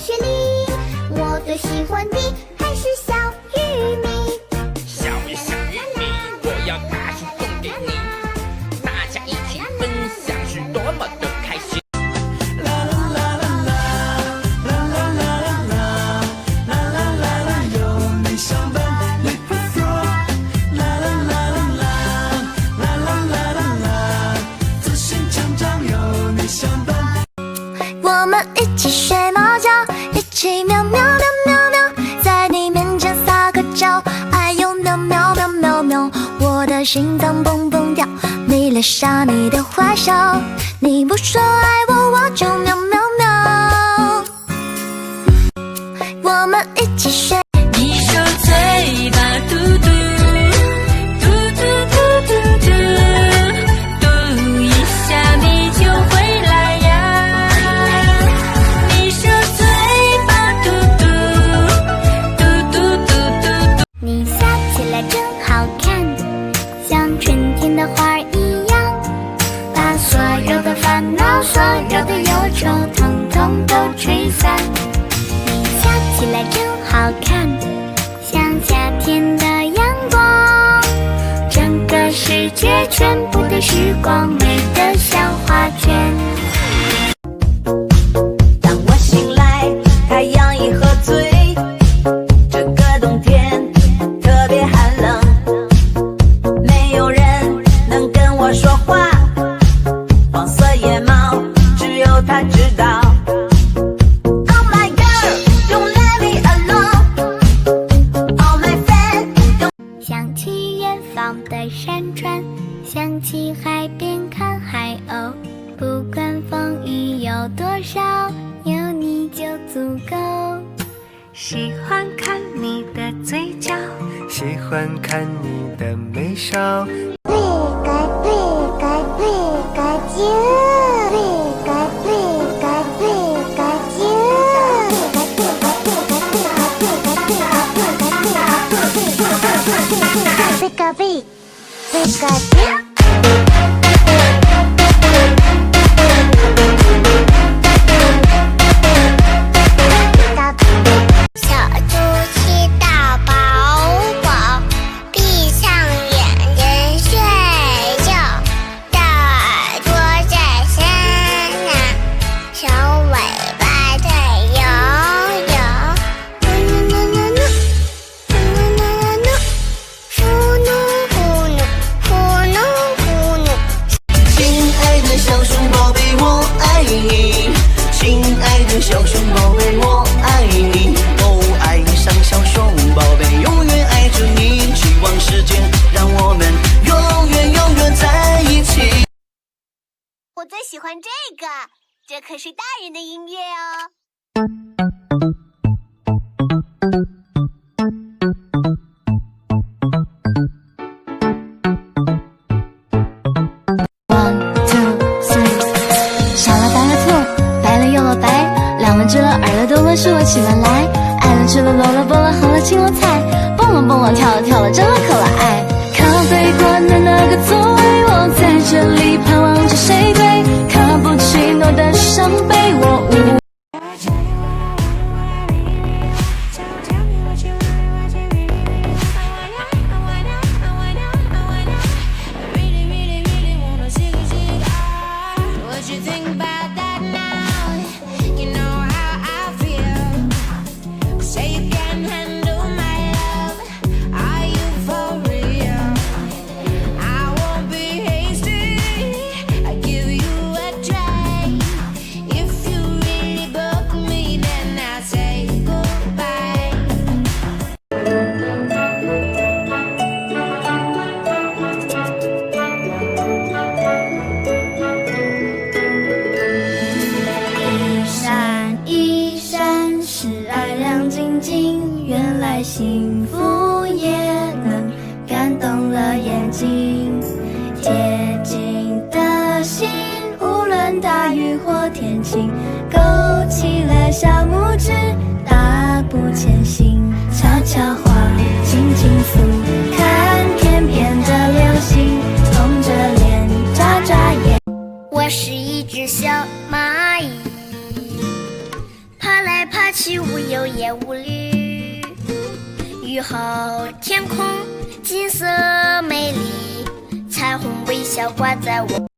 雪里，我最喜欢的还是小玉米。小玉米，我要把书送给你，大家一起分享是多么的开心。我们一起睡猫觉，一起喵喵喵喵喵，在你面前撒个娇，哎呦喵喵喵喵喵，我的心脏蹦蹦跳，你留下你的坏笑，你不说爱我，我就喵喵喵。我们一起睡。你说嘴巴嘟嘟嘟嘟嘟嘟嘟，嘟一下你就回来呀。你说嘴巴嘟嘟嘟嘟嘟嘟嘟。你笑起来真好看，像春天的花儿一样，把所有的烦恼、所有的忧愁，统统都吹散。你笑起来真好看，像夏天的阳光，整个世界全部的时光美得像画卷。当我醒来，太阳已喝醉，这个冬天特别寒冷，没有人能跟我说话，黄色野猫只有它知道。Oh my girl, don't let me alone. All my friends don't。 想起远方的山川，想起海边看海鸥，不管风雨有多少，有你就足够。喜欢看你的嘴角，喜欢看你的眉梢。对个对个对个劲，对个对个对个劲，对个对对个劲。小猪吃到饱饱，闭上眼睛睡觉，大耳朵在伸啊，小尾巴在摇摇，咕噜噜噜噜，咕噜噜噜噜，呼噜呼噜，呼噜呼噜。亲爱的小熊宝贝，我爱你。亲爱的小熊宝贝，我爱你。哦，爱上小熊宝贝，永远爱着你。希望时间让我们永远永远在一起。我最喜欢这个，这可是大人的音乐哦。小了白了兔，白了又了白，亮了直了耳了懂了竖了起了来，爱了吃了搂了蹦了哼了青了菜，蹦了蹦了跳了跳了真了可了爱。咖啡馆的那个座位，我在这里盼望着谁对，卡布奇诺的伤悲我无。幸福也能感动了眼睛，贴近的心，无论大雨或天晴，勾起了小拇指，大步前行，悄悄话，轻轻诉，看天边的流星，红着脸，眨眨眼。我是一只小蚂蚁，爬来爬起无忧也无虑。雨后天空金色美丽，彩虹微笑挂在我